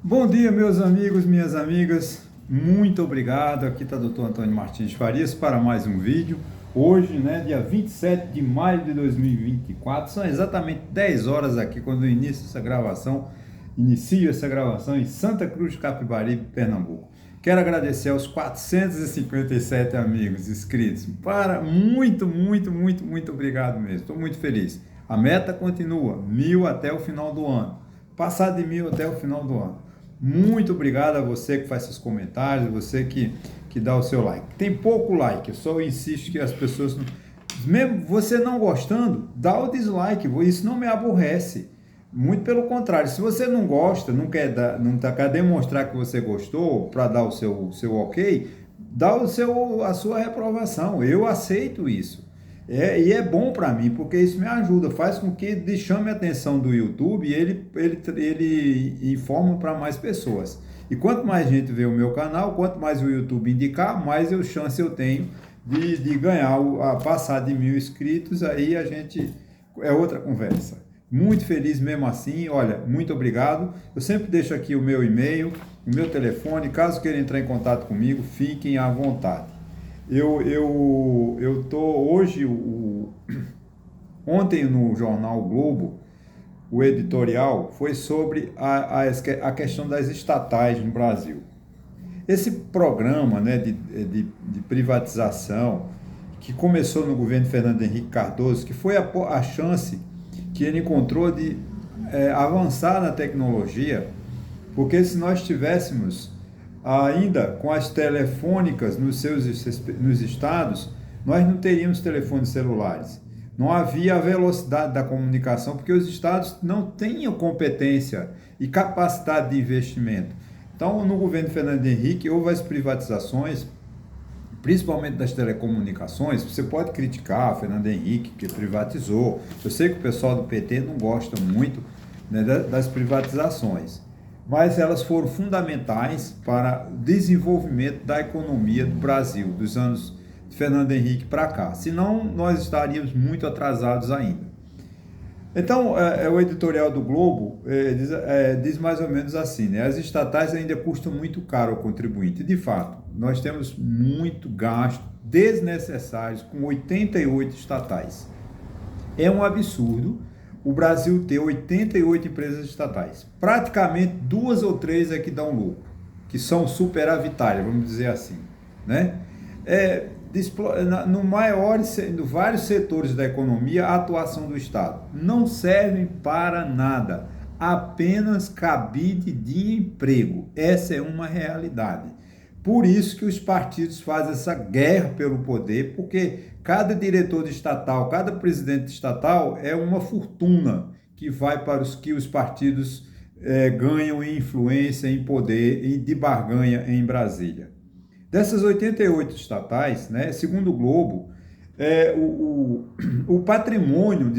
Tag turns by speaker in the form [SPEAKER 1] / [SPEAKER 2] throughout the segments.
[SPEAKER 1] Bom dia, meus amigos, minhas amigas. Muito obrigado. Aqui está o Dr. Antônio Martins Farias para mais um vídeo. Hoje, dia 27 de maio de 2024, são exatamente 10 horas aqui quando eu inicio essa gravação em Santa Cruz de Capibaribe, Pernambuco. Quero agradecer aos 457 amigos inscritos. Muito obrigado mesmo. Estou muito feliz. A meta continua, 1.000 até o final do ano. Passar de 1.000 até o final do ano. Muito obrigado a você que faz seus comentários, você que dá o seu like. Tem pouco like, eu só insisto que as pessoas, mesmo você não gostando, dá o dislike, isso não me aborrece. Muito pelo contrário, se você não gosta, quer demonstrar que você gostou para dar o seu ok, dá a sua reprovação. Eu aceito isso. E é bom para mim, porque isso me ajuda, faz com que chame a atenção do YouTube e ele informa para mais pessoas. E quanto mais gente vê o meu canal, quanto mais o YouTube indicar, mais chance eu tenho de ganhar, passar de 1.000 inscritos, aí é outra conversa. Muito feliz mesmo assim, olha, muito obrigado. Eu sempre deixo aqui o meu e-mail, o meu telefone, caso queira entrar em contato comigo, fiquem à vontade. Eu tô hoje, ontem no jornal o Globo, o editorial foi sobre a questão das estatais no Brasil. Esse programa, de privatização que começou no governo Fernando Henrique Cardoso, que foi a chance que ele encontrou de avançar na tecnologia, porque se nós tivéssemos ainda com as telefônicas nos estados, nós não teríamos telefones celulares. Não havia a velocidade da comunicação, porque os estados não tinham competência e capacidade de investimento. Então, no governo Fernando Henrique, houve as privatizações, principalmente das telecomunicações. Você pode criticar Fernando Henrique, que privatizou. Eu sei que o pessoal do PT não gosta muito, das privatizações, mas elas foram fundamentais para o desenvolvimento da economia do Brasil, dos anos de Fernando Henrique para cá. Senão, nós estaríamos muito atrasados ainda. Então, o editorial do Globo diz mais ou menos assim, as estatais ainda custam muito caro ao contribuinte. De fato, nós temos muito gasto desnecessários com 88 estatais. É um absurdo o Brasil ter 88 empresas estatais. Praticamente 2 ou 3 é que dão lucro, que são superavitárias, vamos dizer assim, no vários setores da economia, a atuação do Estado não serve para nada, apenas cabide de emprego. Essa é uma realidade. Por isso que os partidos fazem essa guerra pelo poder, porque cada diretor de estatal, cada presidente estatal é uma fortuna que vai para os partidos ganham em influência, em poder e de barganha em Brasília. Dessas 88 estatais, segundo o Globo, o patrimônio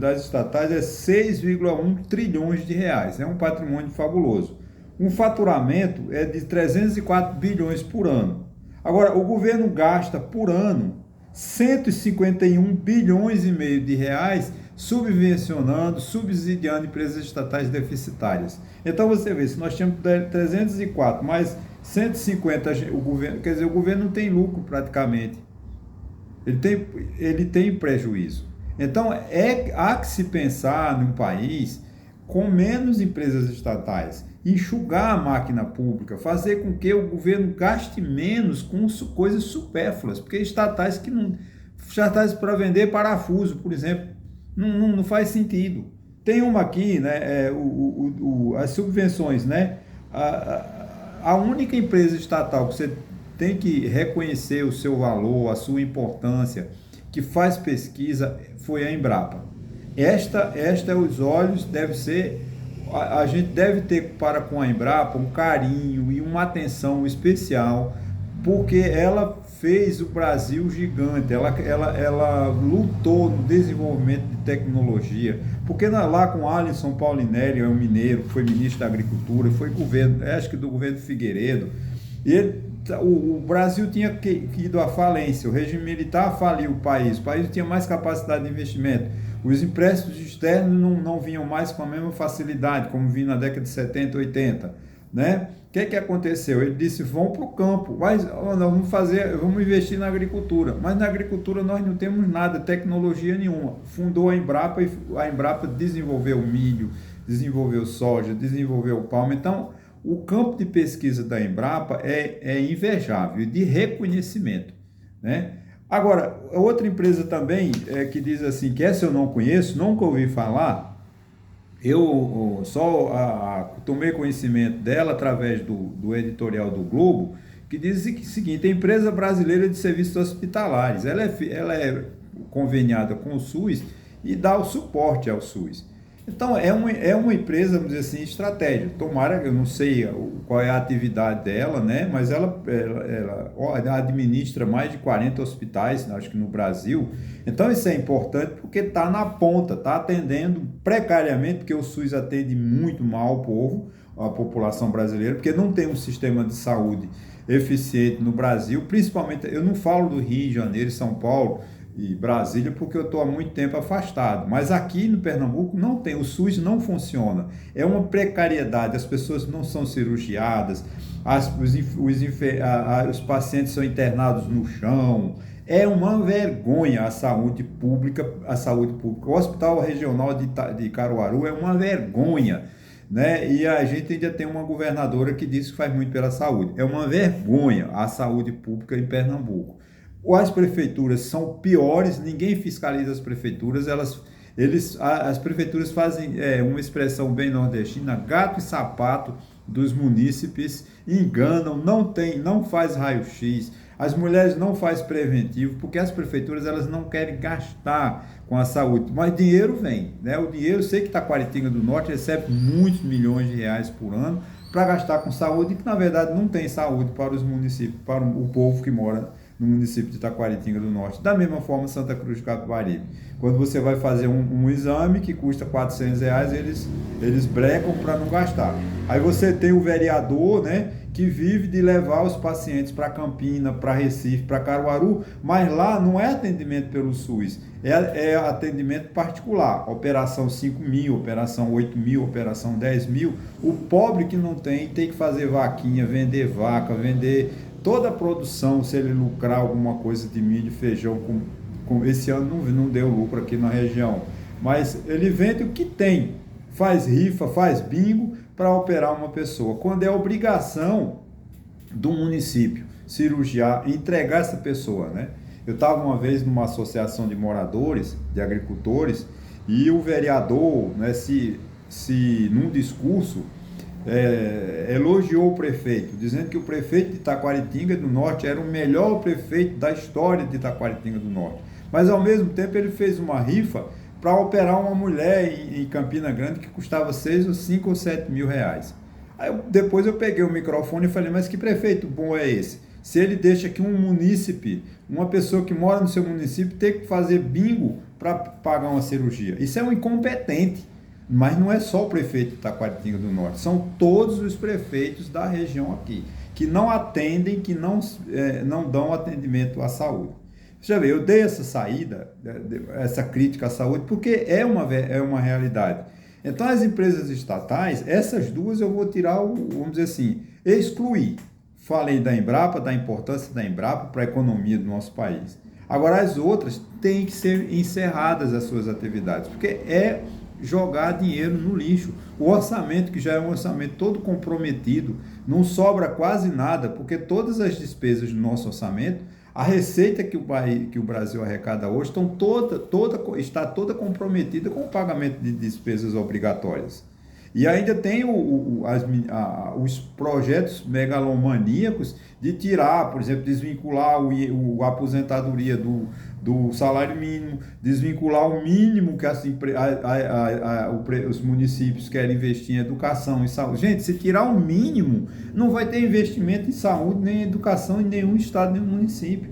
[SPEAKER 1] das estatais é 6,1 trilhões de reais. É um patrimônio fabuloso. Um faturamento é de 304 bilhões por ano. Agora, o governo gasta por ano 151 bilhões e meio de reais subsidiando empresas estatais deficitárias. Então você vê, se nós temos 304 mais 150, o governo não tem lucro praticamente. Ele tem prejuízo. Então há que se pensar num país com menos empresas estatais, enxugar a máquina pública, fazer com que o governo gaste menos com coisas supérfluas, porque estatais para vender parafuso, por exemplo, não faz sentido. Tem uma aqui, as subvenções, a única empresa estatal que você tem que reconhecer o seu valor, a sua importância, que faz pesquisa, foi a Embrapa. Esta os olhos deve ser, a gente deve ter para com a Embrapa um carinho e uma atenção especial, porque ela fez o Brasil gigante, ela lutou no desenvolvimento de tecnologia, porque lá com Alisson Paulinelli, é um mineiro, foi ministro da Agricultura, foi acho que do governo Figueiredo, o Brasil tinha ido à falência, o regime militar faliu o país tinha mais capacidade de investimento, os empréstimos externos não vinham mais com a mesma facilidade, como vinha na década de 70, 80, né? O que aconteceu? Ele disse, vão para o campo, mas nós vamos investir na agricultura. Mas na agricultura nós não temos nada, tecnologia nenhuma. Fundou a Embrapa e a Embrapa desenvolveu milho, desenvolveu soja, desenvolveu palma. Então, o campo de pesquisa da Embrapa é invejável, de reconhecimento, né? Agora, outra empresa também que diz assim, que essa eu não conheço, nunca ouvi falar. Eu só tomei conhecimento dela através do editorial do Globo, que diz o seguinte: a Empresa Brasileira de Serviços Hospitalares, ela é conveniada com o SUS e dá o suporte ao SUS. Então, é uma empresa, vamos dizer assim, estratégica. Tomara, eu não sei qual é a atividade dela, né? Mas ela administra mais de 40 hospitais, acho que no Brasil. Então, isso é importante porque está na ponta, está atendendo precariamente, porque o SUS atende muito mal o povo, a população brasileira, porque não tem um sistema de saúde eficiente no Brasil, principalmente, eu não falo do Rio de Janeiro, São Paulo e Brasília, porque eu estou há muito tempo afastado. Mas aqui no Pernambuco não tem, o SUS não funciona. É uma precariedade, as pessoas não são cirurgiadas, os pacientes são internados no chão. É uma vergonha a saúde pública. O Hospital Regional de Caruaru é uma vergonha, né? E a gente ainda tem uma governadora que diz que faz muito pela saúde. É uma vergonha a saúde pública em Pernambuco. As prefeituras são piores, ninguém fiscaliza as prefeituras, as prefeituras fazem uma expressão bem nordestina, gato e sapato dos munícipes, enganam, não faz raio-x, as mulheres não fazem preventivo, porque as prefeituras elas não querem gastar com a saúde, mas dinheiro vem, né? O dinheiro, eu sei que Taquaritinga do Norte recebe muitos milhões de reais por ano para gastar com saúde, que na verdade não tem saúde para os municípios, para o povo que mora no município de Taquaritinga do Norte. Da mesma forma, Santa Cruz de Capibaribe. Quando você vai fazer um exame que custa R$400, eles brecam para não gastar. Aí você tem o vereador, né, que vive de levar os pacientes para Campina, para Recife, para Caruaru, mas lá não é atendimento pelo SUS, é atendimento particular, operação 5 mil, operação 8 mil, operação 10 mil. O pobre que não tem que fazer vaquinha, vender vaca, vender toda a produção, se ele lucrar alguma coisa de milho, feijão, esse ano não deu lucro aqui na região, mas ele vende o que tem, faz rifa, faz bingo para operar uma pessoa, quando é obrigação do município cirurgiar, entregar essa pessoa, né? Eu estava uma vez numa associação de moradores, de agricultores, e o vereador, né, se num discurso elogiou o prefeito, dizendo que o prefeito de Taquaritinga do Norte era o melhor prefeito da história de Taquaritinga do Norte. Mas, ao mesmo tempo, ele fez uma rifa para operar uma mulher em Campina Grande que custava 5 ou 7 mil reais. Aí, depois eu peguei o microfone e falei, mas que prefeito bom é esse? Se ele deixa que um munícipe, uma pessoa que mora no seu município, tem que fazer bingo para pagar uma cirurgia. Isso é um incompetente. Mas não é só o prefeito de Taquaritinga do Norte, são todos os prefeitos da região aqui, que não atendem, que não dão atendimento à saúde. Já vê, eu dei essa saída, essa crítica à saúde, porque é uma realidade. Então, as empresas estatais, essas duas eu vou tirar, vamos dizer assim, excluir. Falei da Embrapa, da importância da Embrapa para a economia do nosso país. Agora, as outras têm que ser encerradas as suas atividades, porque é jogar dinheiro no lixo. O orçamento, que já é um orçamento todo comprometido, não sobra quase nada, porque todas as despesas do nosso orçamento, a receita que o Brasil arrecada hoje está toda comprometida com o pagamento de despesas obrigatórias. E ainda tem os projetos megalomaníacos de tirar, por exemplo, desvincular a aposentadoria do salário mínimo, desvincular o mínimo que os municípios querem investir em educação e saúde. Gente, se tirar o mínimo, não vai ter investimento em saúde, nem em educação em nenhum estado, nenhum município.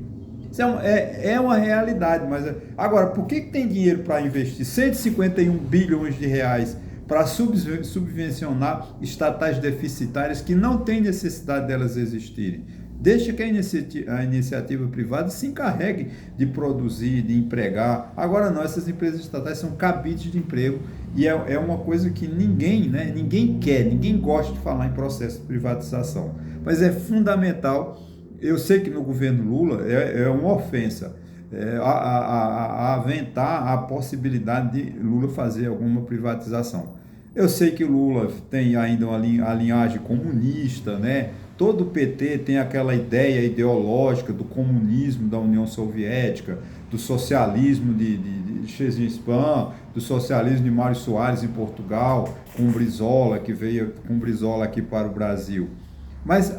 [SPEAKER 1] Isso é uma realidade. Mas agora, por que tem dinheiro para investir 151 bilhões de reais para subvencionar estatais deficitárias que não tem necessidade delas existirem? Deixa que a iniciativa privada se encarregue de produzir, de empregar. Agora não, essas empresas estatais são cabides de emprego e é uma coisa que ninguém, né, ninguém quer, ninguém gosta de falar em processo de privatização. Mas é fundamental. Eu sei que no governo Lula é uma ofensa aventar a possibilidade de Lula fazer alguma privatização. Eu sei que o Lula tem ainda a linhagem comunista, né? Todo o PT tem aquela ideia ideológica do comunismo da União Soviética, do socialismo de Xi Jinping, do socialismo de Mário Soares em Portugal, com Brizola, que veio com Brizola aqui para o Brasil. Mas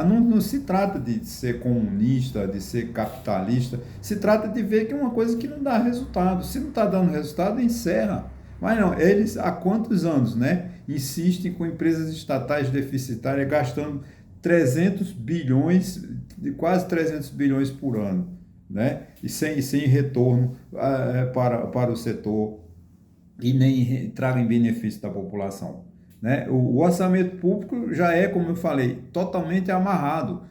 [SPEAKER 1] não se trata de ser comunista, de ser capitalista, se trata de ver que é uma coisa que não dá resultado. Se não está dando resultado, encerra. Mas não, eles há quantos anos, né, insistem com empresas estatais deficitárias gastando 300 bilhões, quase 300 bilhões por ano, né, e sem retorno para o setor e nem traga em benefício da população. Né? O orçamento público já é, como eu falei, totalmente amarrado.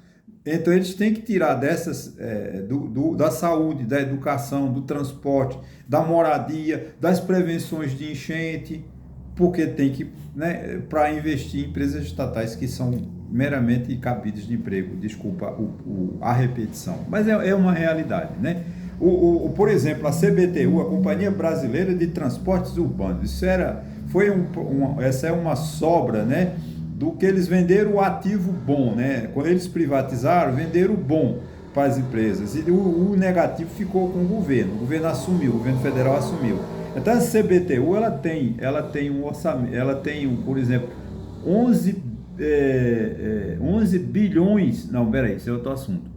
[SPEAKER 1] Então, eles têm que tirar dessas, da saúde, da educação, do transporte, da moradia, das prevenções de enchente, porque tem que, né, para investir em empresas estatais que são meramente cabides de emprego. Desculpa a repetição, mas é uma realidade. Né? Por exemplo, a CBTU, a Companhia Brasileira de Transportes Urbanos, essa é uma sobra, né, do que eles venderam o ativo bom, né? Quando eles privatizaram, venderam o bom para as empresas e o negativo ficou com o governo assumiu, o governo federal assumiu. Então a CBTU ela tem um orçamento, por exemplo, 11 bilhões, não, peraí, esse é outro assunto,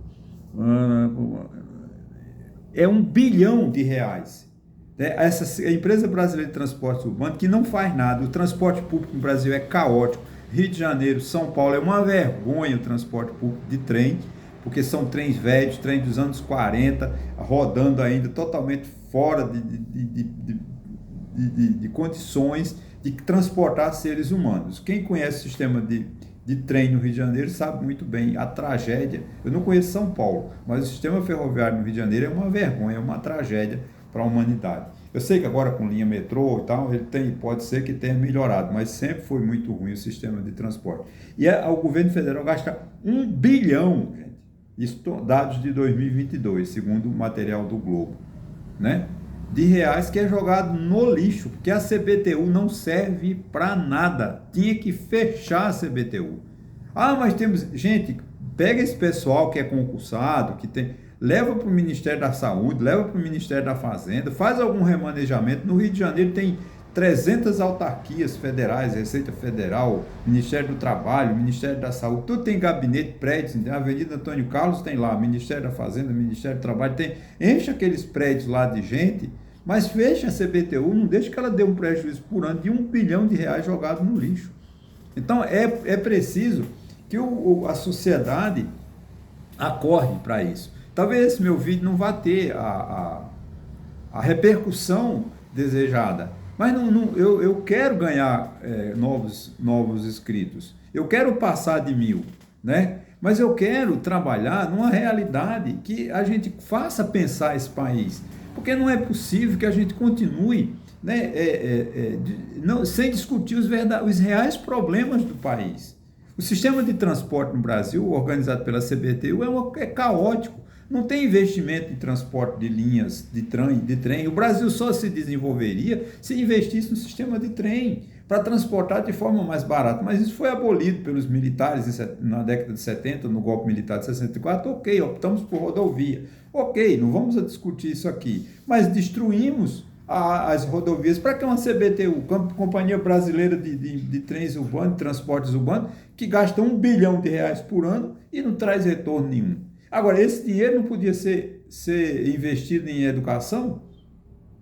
[SPEAKER 1] é R$ 1 bilhão. A empresa brasileira de transporte urbano que não faz nada, o transporte público no Brasil é caótico, Rio de Janeiro, São Paulo, é uma vergonha o transporte público de trem, porque são trens velhos, trem dos anos 40, rodando ainda totalmente fora de condições de transportar seres humanos. Quem conhece o sistema de trem no Rio de Janeiro sabe muito bem a tragédia. Eu não conheço São Paulo, mas o sistema ferroviário no Rio de Janeiro é uma vergonha, é uma tragédia para a humanidade. Eu sei que agora com linha metrô e tal, pode ser que tenha melhorado, mas sempre foi muito ruim o sistema de transporte. E o governo federal gasta 1 bilhão, gente. Isso dados de 2022, segundo o material do Globo, né? De reais que é jogado no lixo, porque a CBTU não serve para nada. Tinha que fechar a CBTU. Mas temos... Gente, pega esse pessoal que é concursado, leva para o Ministério da Saúde, leva para o Ministério da Fazenda, faz algum remanejamento. No Rio de Janeiro tem 300 autarquias federais, Receita Federal, Ministério do Trabalho, Ministério da Saúde, tudo tem gabinete, prédios, a Avenida Antônio Carlos tem lá, Ministério da Fazenda, Ministério do Trabalho, enche aqueles prédios lá de gente, mas fecha a CBTU, não deixa que ela dê um prejuízo por ano de R$ 1 bilhão jogado no lixo. Então é preciso que a sociedade acorde para isso. Talvez esse meu vídeo não vá ter a repercussão desejada, mas eu quero ganhar novos inscritos, eu quero passar de 1.000, né? Mas eu quero trabalhar numa realidade que a gente faça pensar esse país, porque não é possível que a gente continue, né, sem discutir os reais problemas do país. O sistema de transporte no Brasil, organizado pela CBTU, é caótico. Não tem investimento em transporte de linhas de trem. O Brasil só se desenvolveria se investisse no sistema de trem para transportar de forma mais barata. Mas isso foi abolido pelos militares na década de 70, no golpe militar de 64. Ok, optamos por rodovia. Ok, não vamos discutir isso aqui. Mas destruímos as rodovias. Para que uma CBTU, Companhia Brasileira de Trens Urbanos, de Transportes Urbanos, que gasta R$ 1 bilhão por ano e não traz retorno nenhum? Agora, esse dinheiro não podia ser investido em educação?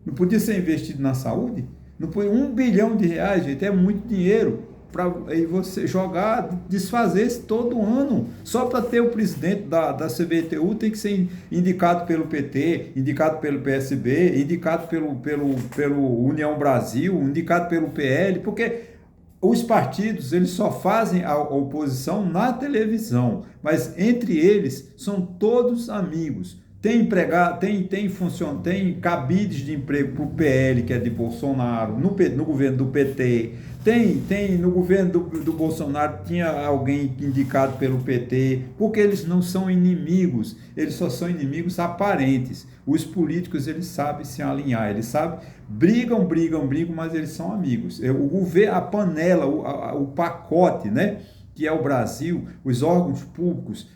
[SPEAKER 1] Não podia ser investido na saúde? Não foi R$ 1 bilhão, gente, é muito dinheiro para você jogar, desfazer todo ano. Só para ter o presidente da CBTU tem que ser indicado pelo PT, indicado pelo PSB, indicado pelo União Brasil, indicado pelo PL, porque os partidos, eles só fazem a oposição na televisão, mas entre eles são todos amigos. Tem empregado, tem cabides de emprego para o PL, que é de Bolsonaro, no governo do PT, tem no governo do Bolsonaro, tinha alguém indicado pelo PT, porque eles não são inimigos, eles só são inimigos aparentes. Os políticos, eles sabem se alinhar, eles sabem, brigam, mas eles são amigos. O governo, a panela, o pacote, né, que é o Brasil, os órgãos públicos,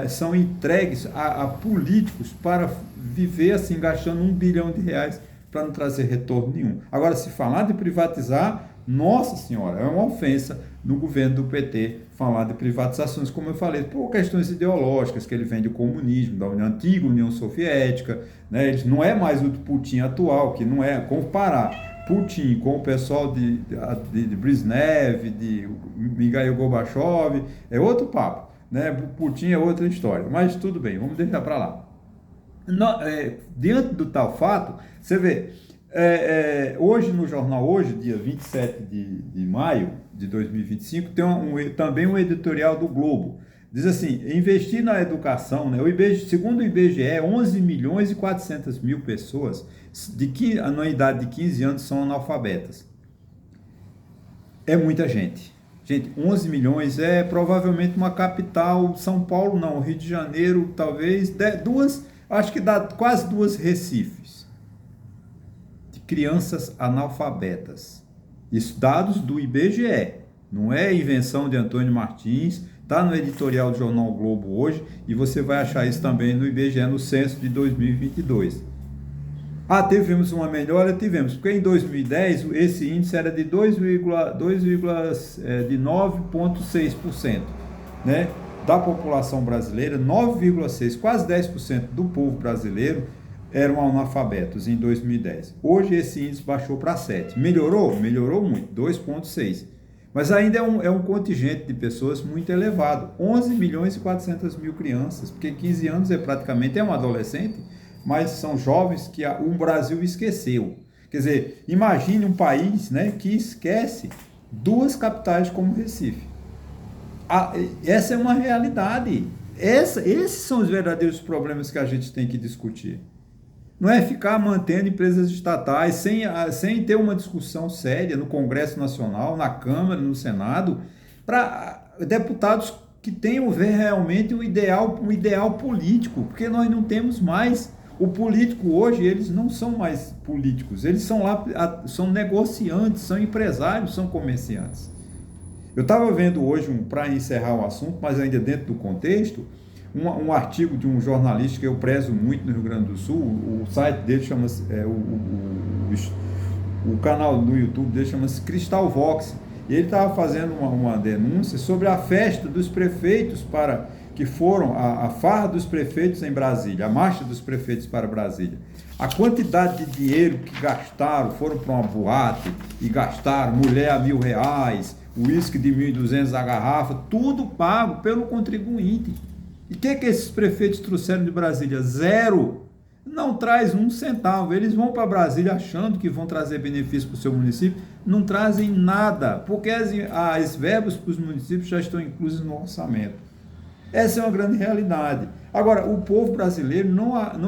[SPEAKER 1] são entregues a políticos para viver assim, gastando R$ 1 bilhão para não trazer retorno nenhum. Agora, se falar de privatizar, nossa senhora, é uma ofensa no governo do PT falar de privatizações, como eu falei, por questões ideológicas, que ele vem do comunismo, da antiga União Soviética, né? Ele não é mais o Putin atual, que não é comparar Putin com o pessoal de Brezhnev, de Mikhail Gorbachev, é outro papo, né? Putin é outra história, mas tudo bem, vamos deixar para lá. Diante do tal fato, você vê, hoje no jornal, hoje, dia 27 de maio de 2025, tem também um editorial do Globo. Diz assim, investir na educação, né? Segundo o IBGE, 11 milhões e 400 mil pessoas na idade de 15 anos são analfabetas. É muita gente. Gente, 11 milhões é provavelmente uma capital, São Paulo não, Rio de Janeiro, talvez, acho que dá quase 2 Recifes. De crianças analfabetas. Isso dados do IBGE, não é invenção de Antônio Martins, está no editorial do Jornal Globo hoje, e você vai achar isso também no IBGE, no censo de 2022. Tivemos uma melhora? Tivemos, porque em 2010 esse índice era de 9,6%, né? Da população brasileira, 9,6%, quase 10% do povo brasileiro eram analfabetos em 2010. Hoje esse índice baixou para 7%. Melhorou? Melhorou muito, 2,6%. Mas ainda é um contingente de pessoas muito elevado, 11 milhões e 400 mil crianças, porque 15 anos praticamente um adolescente, mas são jovens que o Brasil esqueceu. Quer dizer, imagine um país, né, que esquece 2 capitais como Recife. Essa é uma realidade. Esses são os verdadeiros problemas que a gente tem que discutir. Não é ficar mantendo empresas estatais sem ter uma discussão séria no Congresso Nacional, na Câmara, no Senado, para deputados que tenham ver realmente um ideal político, porque nós não temos mais. O político hoje, eles não são mais políticos, eles são negociantes, são empresários, são comerciantes. Eu estava vendo hoje, para encerrar o assunto, mas ainda dentro do contexto, um artigo de um jornalista que eu prezo muito no Rio Grande do Sul, o site dele chama-se, o canal no YouTube dele chama-se Cristal Vox, e ele estava fazendo uma denúncia sobre a festa dos prefeitos que foram, a farra dos prefeitos em Brasília, a marcha dos prefeitos para Brasília. A quantidade de dinheiro que gastaram, foram para uma boate e gastaram, mulher a R$1.000, uísque de 1.200 a garrafa, tudo pago pelo contribuinte. E o que esses prefeitos trouxeram de Brasília? Zero. Não traz um centavo. Eles vão para Brasília achando que vão trazer benefício para o seu município, não trazem nada, porque as verbas para os municípios já estão inclusas no orçamento. Essa é uma grande realidade. Agora, o povo brasileiro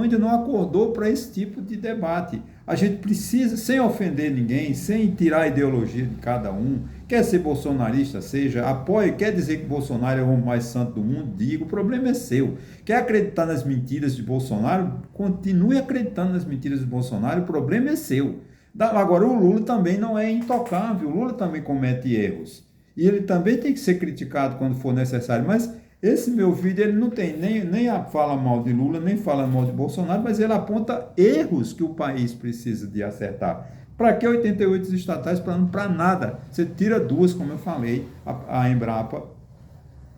[SPEAKER 1] ainda não acordou para esse tipo de debate. A gente precisa, sem ofender ninguém, sem tirar a ideologia de cada um, quer ser bolsonarista, apoie, quer dizer que Bolsonaro é o homem mais santo do mundo, diga, o problema é seu. Quer acreditar nas mentiras de Bolsonaro? Continue acreditando nas mentiras de Bolsonaro, o problema é seu. Agora, o Lula também não é intocável, o Lula também comete erros. E ele também tem que ser criticado quando for necessário, mas esse meu vídeo, ele não tem nem fala mal de Lula, nem fala mal de Bolsonaro, mas ele aponta erros que o país precisa de acertar. Para que 88 estatais? Para nada. Você tira 2, como eu falei, a Embrapa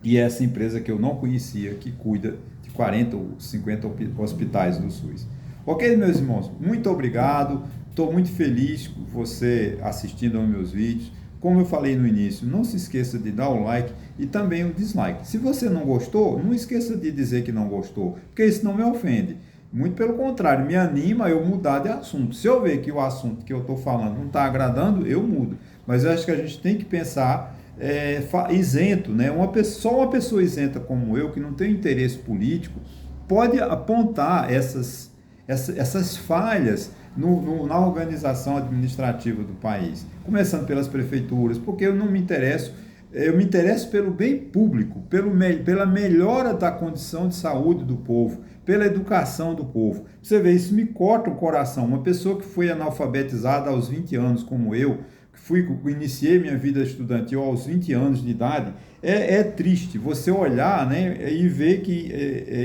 [SPEAKER 1] e essa empresa que eu não conhecia, que cuida de 40 ou 50 hospitais do SUS. Ok, meus irmãos? Muito obrigado. Estou muito feliz com você assistindo aos meus vídeos. Como eu falei no início, não se esqueça de dar o like e também o dislike. Se você não gostou, não esqueça de dizer que não gostou, porque isso não me ofende. Muito pelo contrário, me anima eu mudar de assunto. Se eu ver que o assunto que eu estou falando não está agradando, eu mudo. mas eu acho que a gente tem que pensar isento, né? Só uma pessoa isenta como eu, que não tem interesse político, pode apontar essas falhas na organização administrativa do país, começando pelas prefeituras, porque eu me interesso pelo bem público, pela melhora da condição de saúde do povo, pela educação do povo. Você vê, isso me corta o coração. Uma pessoa que foi analfabetizada aos 20 anos, como eu, iniciei minha vida estudantil aos 20 anos de idade, é triste você olhar, né, e ver que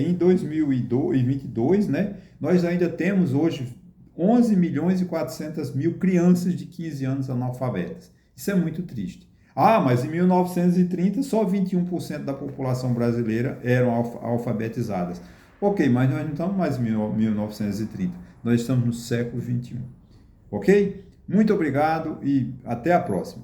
[SPEAKER 1] em 2022, né, nós ainda temos hoje 11 milhões e 400 mil crianças de 15 anos analfabetas. Isso é muito triste. Ah, mas em 1930 só 21% da população brasileira eram alfabetizadas. Ok, mas nós não estamos mais em 1930, nós estamos no século XXI. Ok? Muito obrigado e até a próxima.